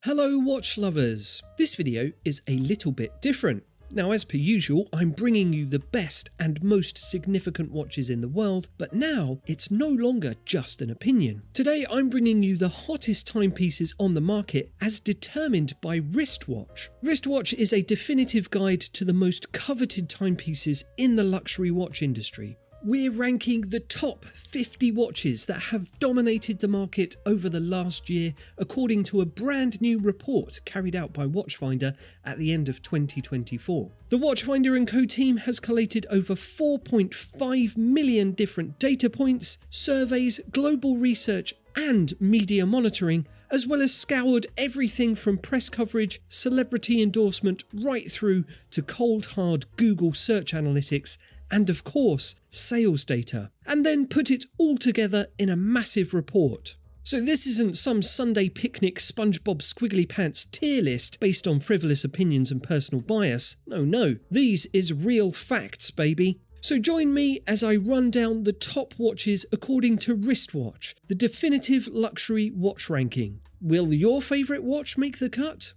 Hello watch lovers! This video is a little bit different. Now, as per usual, I'm bringing you the best and most significant watches in the world, but now it's no longer just an opinion. Today I'm bringing you the hottest timepieces on the market as determined by Wristwatch. Wristwatch is a definitive guide to the most coveted timepieces in the luxury watch industry. We're ranking the top 50 watches that have dominated the market over the last year according to a brand new report carried out by Watchfinder at the end of 2024. The Watchfinder & Co team has collated over 4.5 million different data points, surveys, global research and media monitoring, as well as scoured everything from press coverage, celebrity endorsement, right through to cold hard Google search analytics and of course sales data, and then put it all together in a massive report. So this isn't some Sunday picnic SpongeBob Squiggly Pants tier list based on frivolous opinions and personal bias. No, these is real facts, baby. So join me as I run down the top watches according to Wristwatch, the definitive luxury watch ranking. Will your favourite watch make the cut?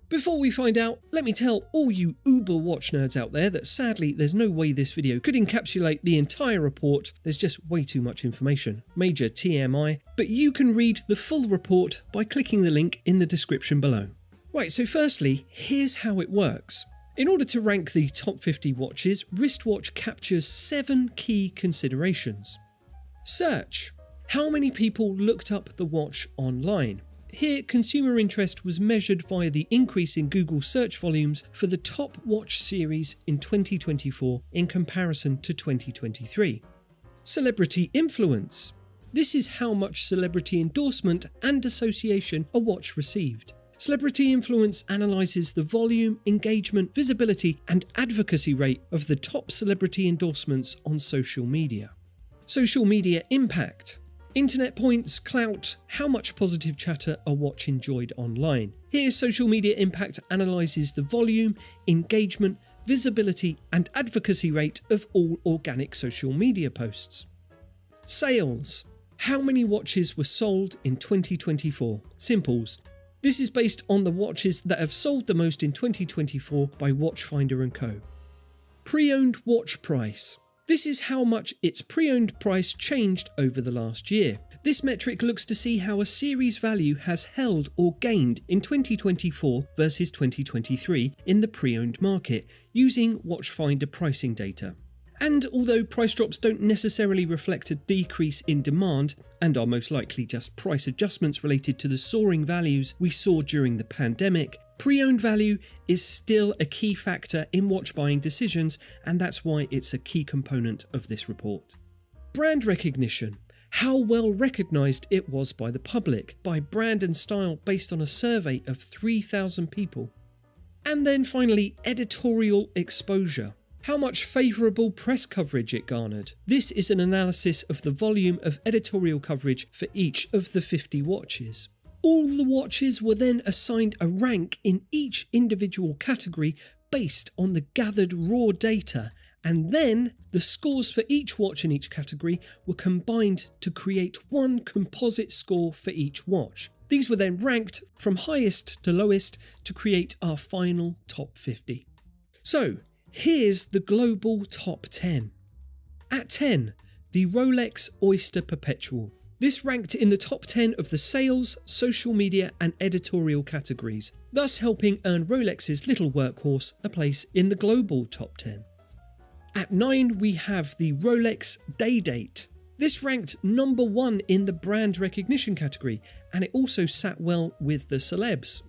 Before we find out, let me tell all you uber watch nerds out there that sadly there's no way this video could encapsulate the entire report. There's just way too much information. Major TMI, but you can read the full report by clicking the link in the description below. Right, so firstly, here's how it works. In order to rank the top 50 watches, Wristwatch captures 7 key considerations. Search. How many people looked up the watch online? Here, consumer interest was measured via the increase in Google search volumes for the top watch series in 2024 in comparison to 2023. Celebrity influence. This is how much celebrity endorsement and association a watch received. Celebrity influence analyses the volume, engagement, visibility, and advocacy rate of the top celebrity endorsements on social media. Social media impact. Internet points, clout, how much positive chatter a watch enjoyed online. Here, social media impact analyses the volume, engagement, visibility, and advocacy rate of all organic social media posts. Sales. How many watches were sold in 2024? Simples. This is based on the watches that have sold the most in 2024 by Watchfinder & Co. Pre-owned watch price. This is how much its pre-owned price changed over the last year. This metric looks to see how a series value has held or gained in 2024 versus 2023 in the pre-owned market using Watchfinder pricing data. And although price drops don't necessarily reflect a decrease in demand and are most likely just price adjustments related to the soaring values we saw during the pandemic, pre-owned value is still a key factor in watch buying decisions, and that's why it's a key component of this report. Brand recognition. How well recognised it was by the public, by brand and style based on a survey of 3,000 people. And then finally, editorial exposure. How much favourable press coverage it garnered. This is an analysis of the volume of editorial coverage for each of the 50 watches. All the watches were then assigned a rank in each individual category based on the gathered raw data, and then the scores for each watch in each category were combined to create one composite score for each watch. These were then ranked from highest to lowest to create our final top 50. So, here's the global top 10. At 10, the Rolex Oyster Perpetual. This ranked in the top 10 of the sales, social media and editorial categories, thus helping earn Rolex's little workhorse a place in the global top 10. At 9 we have the Rolex Day-Date. This ranked number 1 in the brand recognition category, and it also sat well with the celebs.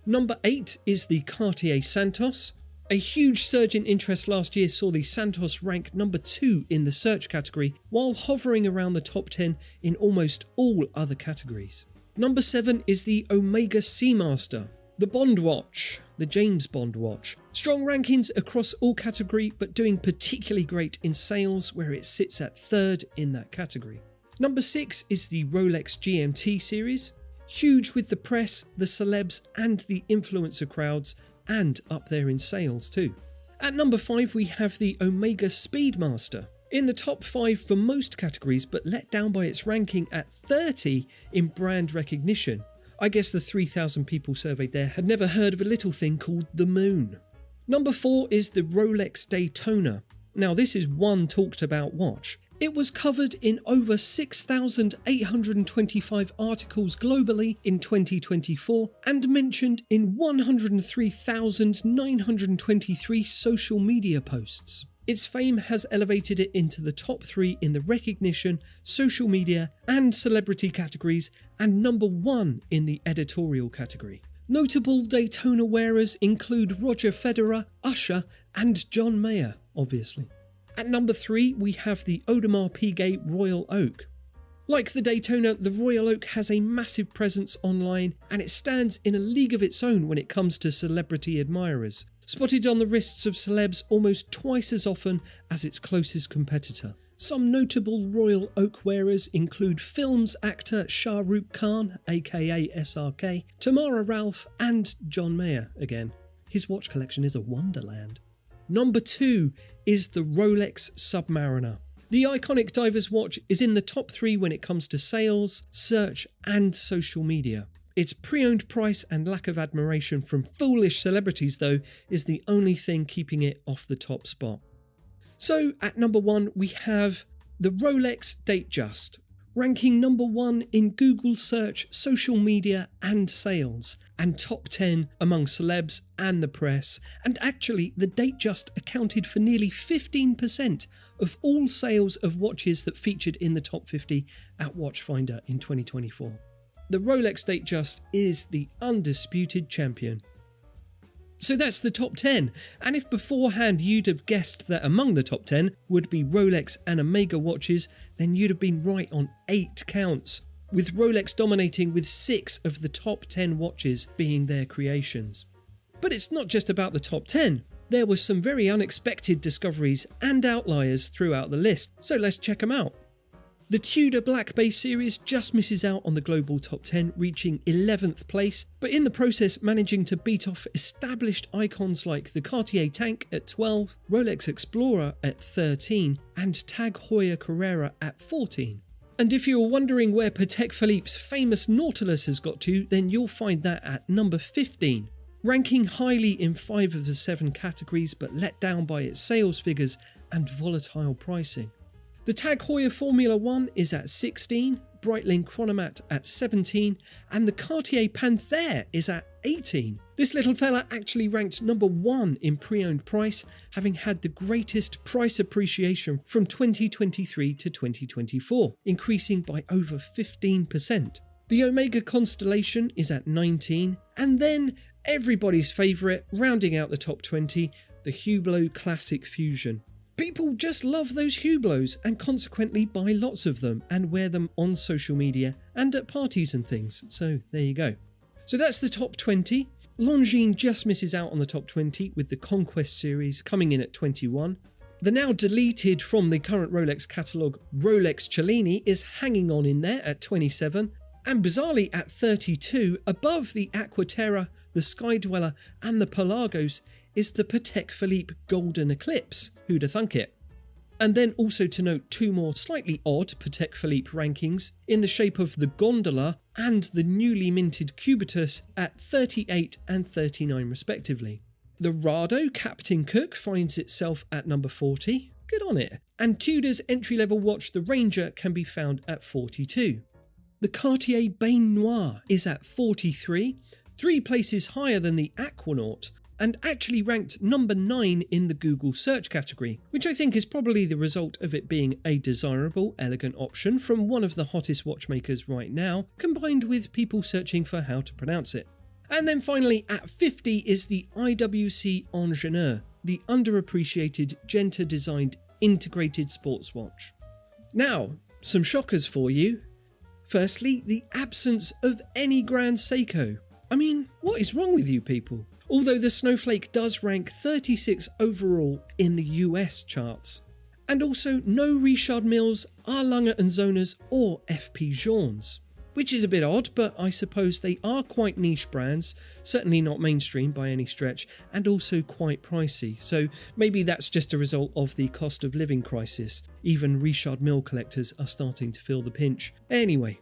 Number 8 is the Cartier Santos. A huge surge in interest last year saw the Santos rank number 2 in the search category, while hovering around the top 10 in almost all other categories. Number 7 is the Omega Seamaster, the Bond watch, the James Bond watch. Strong rankings across all category, but doing particularly great in sales, where it sits at 3rd in that category. Number 6 is the Rolex GMT series. Huge with the press, the celebs and the influencer crowds, and up there in sales too. At number 5 we have the Omega Speedmaster. In the top 5 for most categories, but let down by its ranking at 30 in brand recognition. I guess the 3,000 people surveyed there had never heard of a little thing called the moon. Number 4 is the Rolex Daytona. Now this is one talked about watch. It was covered in over 6,825 articles globally in 2024 and mentioned in 103,923 social media posts. Its fame has elevated it into the top 3 in the recognition, social media and celebrity categories, and number 1 in the editorial category. Notable Daytona wearers include Roger Federer, Usher and John Mayer, obviously. At number 3 we have the Audemars Piguet Royal Oak. Like the Daytona, the Royal Oak has a massive presence online and it stands in a league of its own when it comes to celebrity admirers, spotted on the wrists of celebs almost twice as often as its closest competitor. Some notable Royal Oak wearers include films actor Shah Rukh Khan, aka SRK, Tamara Ralph and John Mayer again. His watch collection is a wonderland. Number 2 is the Rolex Submariner. The iconic diver's watch is in the top 3 when it comes to sales, search and social media. Its pre-owned price and lack of admiration from foolish celebrities though is the only thing keeping it off the top spot. So at number 1 we have the Rolex Datejust, ranking number 1 in Google search, social media and sales, and top 10 among celebs and the press, and actually the Datejust accounted for nearly 15% of all sales of watches that featured in the top 50 at Watchfinder in 2024. The Rolex Datejust is the undisputed champion. So that's the top 10, and if beforehand you'd have guessed that among the top 10 would be Rolex and Omega watches, then you'd have been right on 8 counts, with Rolex dominating with 6 of the top 10 watches being their creations. But it's not just about the top 10, there were some very unexpected discoveries and outliers throughout the list, so let's check them out. The Tudor Black Bay series just misses out on the global top 10, reaching 11th place, but in the process managing to beat off established icons like the Cartier Tank at 12, Rolex Explorer at 13 and Tag Heuer Carrera at 14. And if you're wondering where Patek Philippe's famous Nautilus has got to, then you'll find that at number 15, ranking highly in 5 of the 7 categories but let down by its sales figures and volatile pricing. The Tag Heuer Formula 1 is at 16, Breitling Chronomat at 17, and the Cartier Panthère is at 18. This little fella actually ranked number 1 in pre-owned price, having had the greatest price appreciation from 2023 to 2024, increasing by over 15%. The Omega Constellation is at 19, and then everybody's favourite, rounding out the top 20, the Hublot Classic Fusion. People just love those Hublots and consequently buy lots of them and wear them on social media and at parties and things, so there you go. So that's the top 20. Longines just misses out on the top 20 with the Conquest series coming in at 21. The now deleted from the current Rolex catalogue Rolex Cellini is hanging on in there at 27, and bizarrely at 32, above the Aquaterra, the Skydweller and the Pelagos, is the Patek Philippe Golden Eclipse. Who'd have thunk it? And then also to note 2 more slightly odd Patek Philippe rankings in the shape of the Gondola and the newly minted Cubitus at 38 and 39 respectively. The Rado Captain Cook finds itself at number 40, good on it, and Tudor's entry-level watch the Ranger can be found at 42. The Cartier Bain Noir is at 43, 3 places higher than the Aquanaut, and actually ranked number 9 in the Google search category, which I think is probably the result of it being a desirable, elegant option from one of the hottest watchmakers right now, combined with people searching for how to pronounce it. And then finally at 50 is the IWC Ingenieur, the underappreciated Genta designed integrated sports watch. Now, some shockers for you. Firstly, the absence of any Grand Seiko. I mean, what is wrong with you people? Although the Snowflake does rank 36 overall in the US charts. And also no Richard Milles, Erlanger & Zonas or FP Journes. Which is a bit odd, but I suppose they are quite niche brands, certainly not mainstream by any stretch, and also quite pricey, so maybe that's just a result of the cost of living crisis. Even Richard Mille collectors are starting to feel the pinch. Anyway,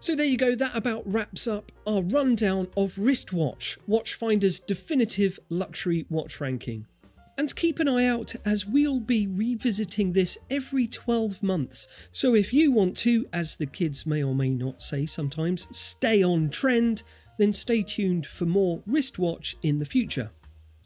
So there you go, that about wraps up our rundown of wristwatch, Watchfinder's definitive luxury watch ranking. And keep an eye out as we'll be revisiting this every 12 months. So if you want to, as the kids may or may not say sometimes, stay on trend, then stay tuned for more wristwatch in the future.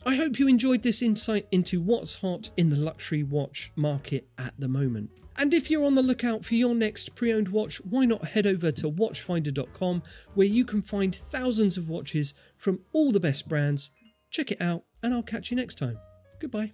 I hope you enjoyed this insight into what's hot in the luxury watch market at the moment. And if you're on the lookout for your next pre-owned watch, why not head over to watchfinder.com, where you can find thousands of watches from all the best brands. Check it out, and I'll catch you next time. Goodbye.